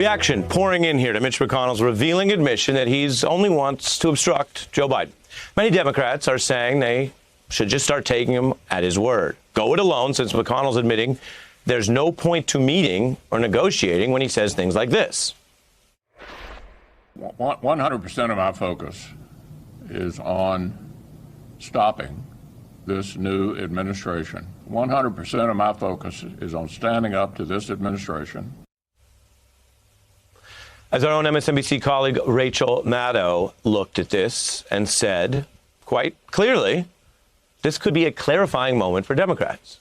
Reaction pouring in here to Mitch McConnell's revealing admission that he's only wants to obstruct Joe Biden. Many Democrats are saying they should just start taking him at his word. Go it alone, since McConnell's admitting there's no point to meeting or negotiating when he says things like this. 100% of my focus is on stopping this new administration. 100% of my focus is on standing up to this administration. As our own MSNBC colleague Rachel Maddow looked at this and said quite clearly, this could be a clarifying moment for Democrats.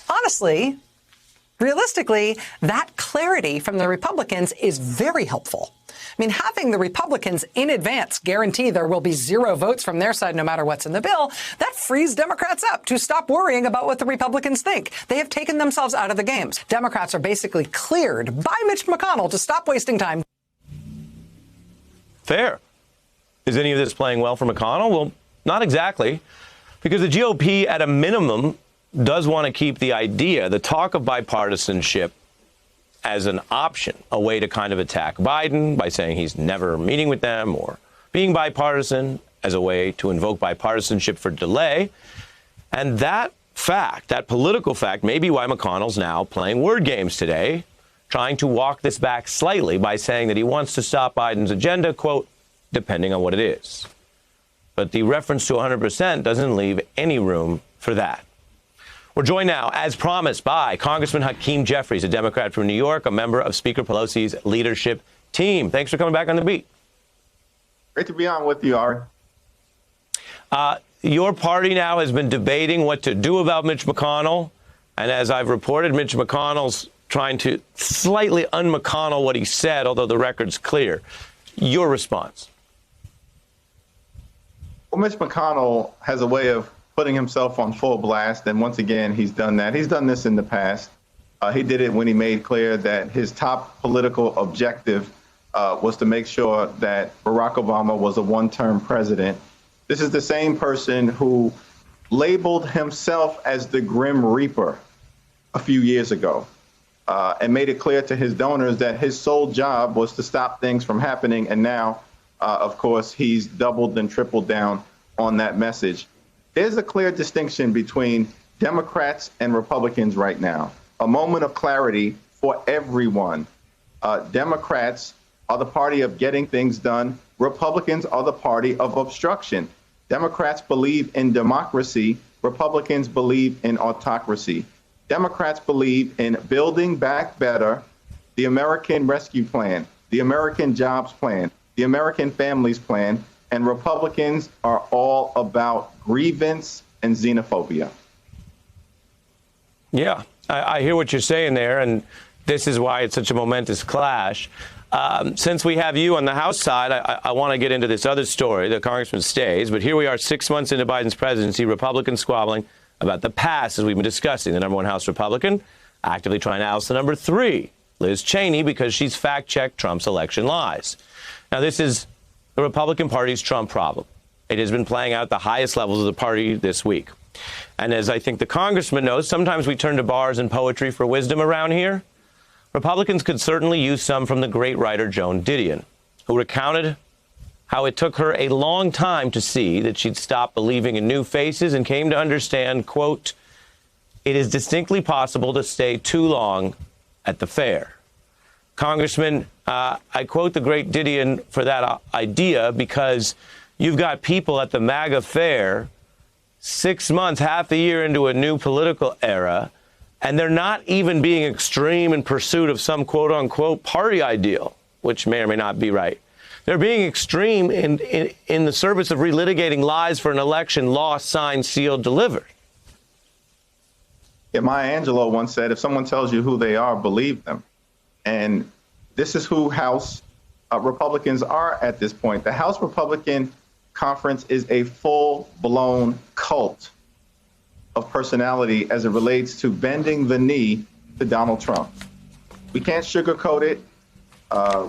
Honestly, realistically, that clarity from the Republicans is very helpful. I mean, having the Republicans in advance guarantee there will be 0 votes from their side no matter what's in the bill, that frees Democrats up to stop worrying about what the Republicans think. They have taken themselves out of the games. Democrats are basically cleared by Mitch McConnell to stop wasting time. Fair. Is any of this playing well for McConnell? Well, not exactly, because the GOP, at a minimum, does want to keep the idea, the talk of bipartisanship, as an option, a way to kind of attack Biden by saying he's never meeting with them, or being bipartisan as a way to invoke bipartisanship for delay. And that fact, that political fact, may be why McConnell's now playing word games today, trying to walk this back slightly by saying that he wants to stop Biden's agenda, quote, depending on what it is. But the reference to 100% doesn't leave any room for that. We're joined now, as promised, by Congressman Hakeem Jeffries, a Democrat from New York, a member of Speaker Pelosi's leadership team. Thanks for coming back on The Beat. Great to be on with you, Ari. Your party now has been debating what to do about Mitch McConnell. And as I've reported, Mitch McConnell's trying to slightly un-McConnell what he said, although the record's clear. Your response? Well, Mitch McConnell has a way of putting himself on full blast, and once again, he's done that. He's done this in the past. He did it when he made clear that his top political objective was to make sure that Barack Obama was a one-term president. This is the same person who labeled himself as the Grim Reaper a few years ago and made it clear to his donors that his sole job was to stop things from happening. And now, of course, he's doubled and tripled down on that message. There's a clear distinction between Democrats and Republicans right now, a moment of clarity for everyone. Democrats are the party of getting things done. Republicans are the party of obstruction. Democrats believe in democracy. Republicans believe in autocracy. Democrats believe in building back better, the American Rescue Plan, the American Jobs Plan, the American Families Plan, and Republicans are all about grievance and xenophobia. Yeah, I hear what you're saying there, and this is why it's such a momentous clash. Since we have you on the House side, I want to get into this other story. The congressman stays, but here we are 6 months into Biden's presidency, Republicans squabbling about the past, as we've been discussing. The number one House Republican actively trying to oust the number 3, Liz Cheney, because she's fact-checked Trump's election lies. Now, this is the Republican Party's Trump problem. It has been playing out at the highest levels of the party this week. And as I think the congressman knows, sometimes we turn to bars and poetry for wisdom around here. Republicans could certainly use some from the great writer Joan Didion, who recounted how it took her a long time to see that she'd stopped believing in new faces and came to understand, quote, it is distinctly possible to stay too long at the fair. Congressman, I quote the great Didion for that idea because you've got people at the MAGA fair 6 months, half a year into a new political era, and they're not even being extreme in pursuit of some quote unquote party ideal, which may or may not be right. They're being extreme in the service of relitigating lies for an election lost, signed, sealed, delivered. Yeah, Maya Angelou once said, if someone tells you who they are, believe them. And this is who House Republicans are at this point. The House Republican Conference is a full-blown cult of personality as it relates to bending the knee to Donald Trump. We can't sugarcoat it.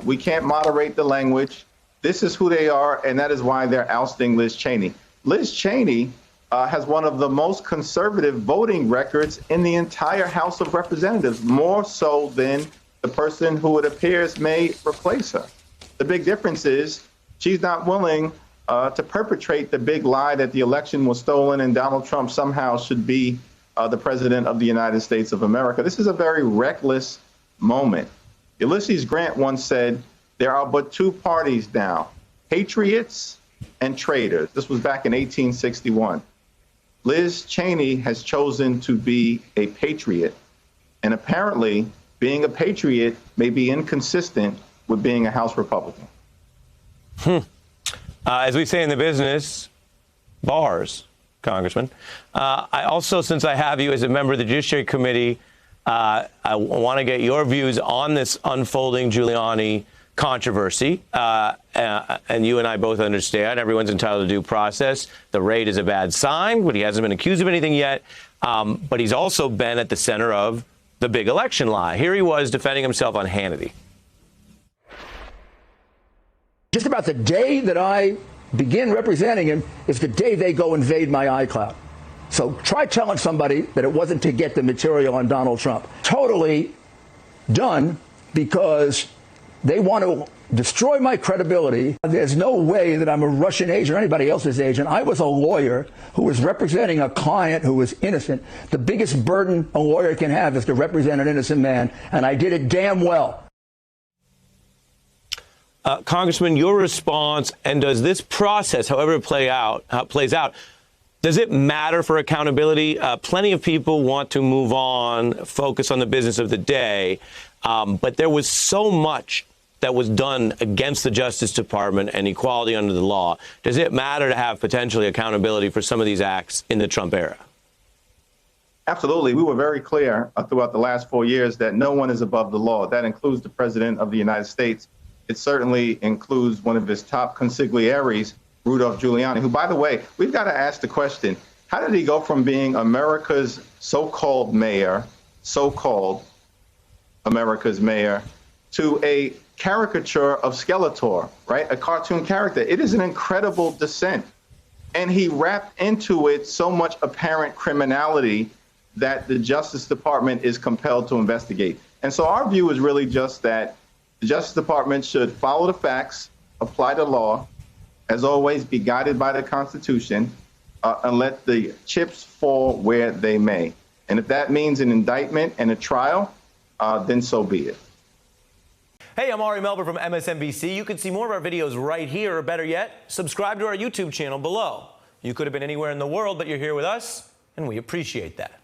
We can't moderate the language. This is who they are, and that is why they're ousting Liz Cheney. Liz Cheney has one of the most conservative voting records in the entire House of Representatives, more so than the person who it appears may replace her. The big difference is she's not willing to perpetrate the big lie that the election was stolen and Donald Trump somehow should be the president of the United States of America. This is a very reckless moment. Ulysses Grant once said, there are but two parties now, patriots and traitors. This was back in 1861. Liz Cheney has chosen to be a patriot, and apparently being a patriot may be inconsistent with being a House Republican. As we say in the business, bars, Congressman. I also, since I have you as a member of the Judiciary Committee, I want to get your views on this unfolding Giuliani controversy. And you and I both understand everyone's entitled to due process. The raid is a bad sign, but he hasn't been accused of anything yet. But he's also been at the center of the big election lie. Here he was defending himself on Hannity. Just about the day that I begin representing him is the day they go invade my iCloud. So try telling somebody that it wasn't to get the material on Donald Trump. Totally done because they want to destroy my credibility. There's no way that I'm a Russian agent or anybody else's agent. I was a lawyer who was representing a client who was innocent. The biggest burden a lawyer can have is to represent an innocent man, and I did it damn well. Congressman, your response, and does this process, however it plays out, does it matter for accountability? Plenty of people want to move on, focus on the business of the day, but there was so much that was done against the Justice Department and equality under the law. Does it matter to have potentially accountability for some of these acts in the Trump era? Absolutely. We were very clear throughout the last 4 years that no one is above the law. That includes the President of the United States. It certainly includes one of his top consiglieres, Rudolph Giuliani, who, by the way, we've got to ask the question, how did he go from being America's so-called mayor, so-called America's mayor, to a caricature of Skeletor, right? A cartoon character. It is an incredible descent. And he wrapped into it so much apparent criminality that the Justice Department is compelled to investigate. And so our view is really just that the Justice Department should follow the facts, apply the law, as always, be guided by the Constitution, and let the chips fall where they may. And if that means an indictment and a trial, then so be it. Hey, I'm Ari Melber from MSNBC. You can see more of our videos right here, or better yet, subscribe to our YouTube channel below. You could have been anywhere in the world, but you're here with us, and we appreciate that.